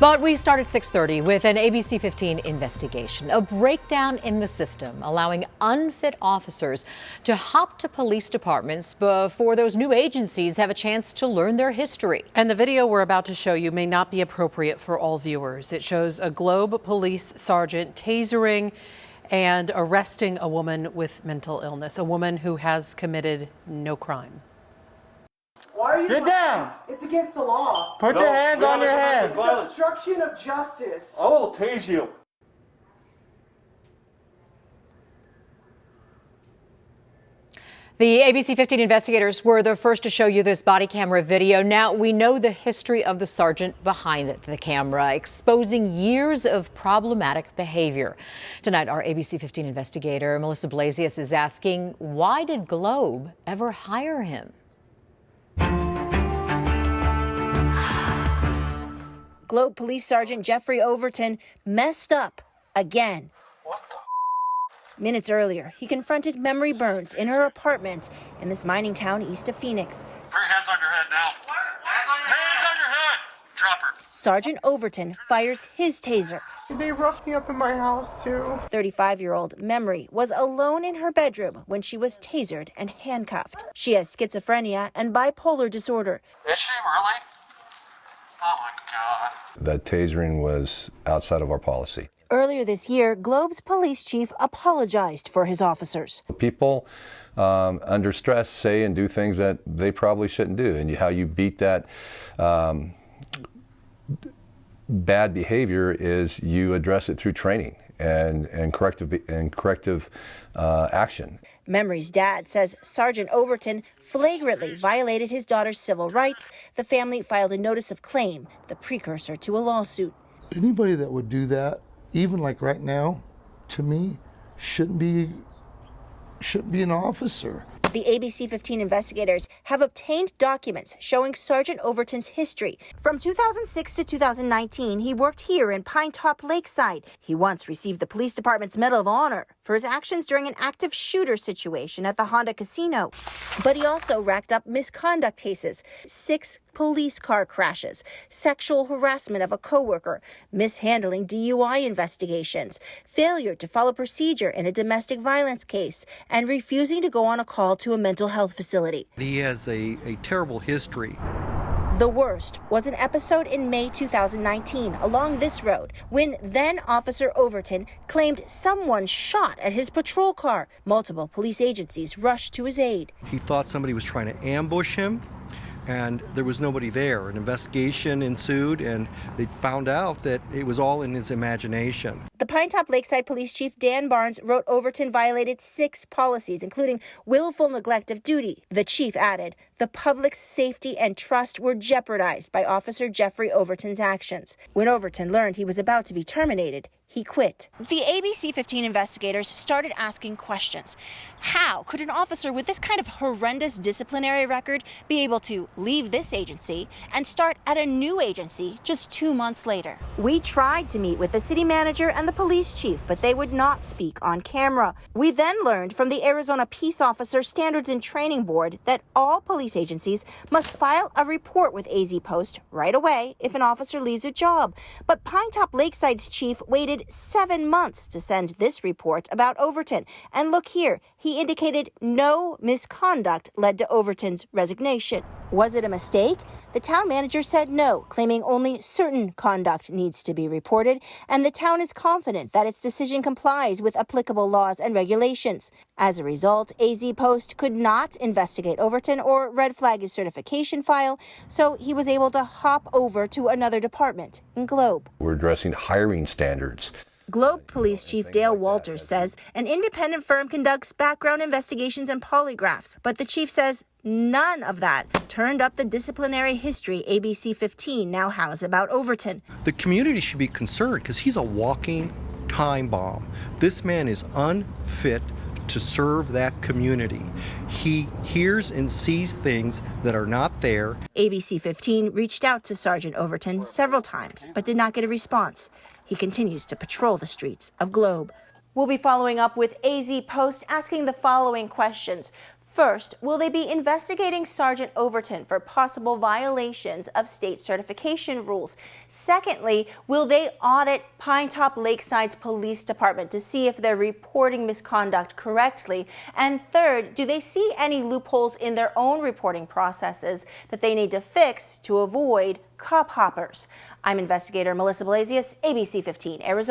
But we start at 6:30 with an ABC15 investigation, a breakdown in the system allowing unfit officers to hop to police departments before those new agencies have a chance to learn their history. And the video we're about to show you may not be appropriate for all viewers. It shows a Globe police sergeant tasering and arresting a woman with mental illness, a woman who has committed no crime. Why are you Get down! It's against the law. Put your hands on your head. It's obstruction of justice. I will tase you. The ABC15 investigators were the first to show you this body camera video. Now we know the history of the sergeant behind the camera, exposing years of problematic behavior. Tonight, our ABC15 investigator, Melissa Blasius, is asking, why did Globe ever hire him? Globe Police Sergeant Jeffrey Overton messed up again. What the? Minutes earlier, he confronted memory burns in her apartment in this mining town east of Phoenix. Put your hands on your head now. Hands on your head! Drop her. Sergeant Overton fires his taser. They roughed me up in my house, too. 35-year-old Memory was alone in her bedroom when she was tasered and handcuffed. She has schizophrenia and bipolar disorder. Is she really? Oh my God. That tasering was outside of our policy. Earlier this year, Globe's police chief apologized for his officers. People under stress say and do things that they probably shouldn't do, and how you beat that bad behavior is you address it through training and corrective action. Memory's dad says Sergeant Overton flagrantly violated his daughter's civil rights. The family filed a notice of claim, the precursor to a lawsuit. Anybody that would do that, even like right now, to me, shouldn't be an officer. The ABC15 investigators have obtained documents showing Sergeant Overton's history. From 2006 to 2019, he worked here in Pine Top Lakeside. He once received the police department's Medal of Honor for his actions during an active shooter situation at the Honda Casino. But he also racked up misconduct cases, 6 police car crashes, sexual harassment of a coworker, mishandling DUI investigations, failure to follow procedure in a domestic violence case, and refusing to go on a call to a mental health facility. He has a terrible history. The worst was an episode in May 2019 along this road when then Officer Overton claimed someone shot at his patrol car. Multiple police agencies rushed to his aid. He thought somebody was trying to ambush him, and there was nobody there. An investigation ensued, and they found out that it was all in his imagination. The Pine Top Lakeside Police Chief Dan Barnes wrote Overton violated 6 policies, including willful neglect of duty. The chief added, the public's safety and trust were jeopardized by Officer Jeffrey Overton's actions. When Overton learned he was about to be terminated, he quit. The ABC15 investigators started asking questions. How could an officer with this kind of horrendous disciplinary record be able to leave this agency and start at a new agency just 2 months later? We tried to meet with the city manager and the police chief, but they would not speak on camera. We then learned from the Arizona Peace Officer Standards and Training Board that all police agencies must file a report with AZ Post right away if an officer leaves a job. But Pine Top Lakeside's chief waited 7 months to send this report about Overton. And look here, he indicated no misconduct led to Overton's resignation. Was it a mistake? The town manager said no, claiming only certain conduct needs to be reported, and the town is confident that its decision complies with applicable laws and regulations. As a result, AZ Post could not investigate Overton or red flag his certification file, so he was able to hop over to another department in Globe. We're addressing hiring standards. Globe Police Chief Dale Walters says an independent firm conducts background investigations and polygraphs, but the chief says none of that turned up the disciplinary history ABC15 now has about Overton. The community should be concerned because he's a walking time bomb. This man is unfit to serve that community. He hears and sees things that are not there. ABC15 reached out to Sergeant Overton several times, but did not get a response. He continues to patrol the streets of Globe. We'll be following up with AZ Post asking the following questions. First, will they be investigating Sergeant Overton for possible violations of state certification rules? Secondly, will they audit Pinetop Lakeside's police department to see if they're reporting misconduct correctly? And third, do they see any loopholes in their own reporting processes that they need to fix to avoid cop hoppers? I'm investigator Melissa Blasius, ABC 15, Arizona.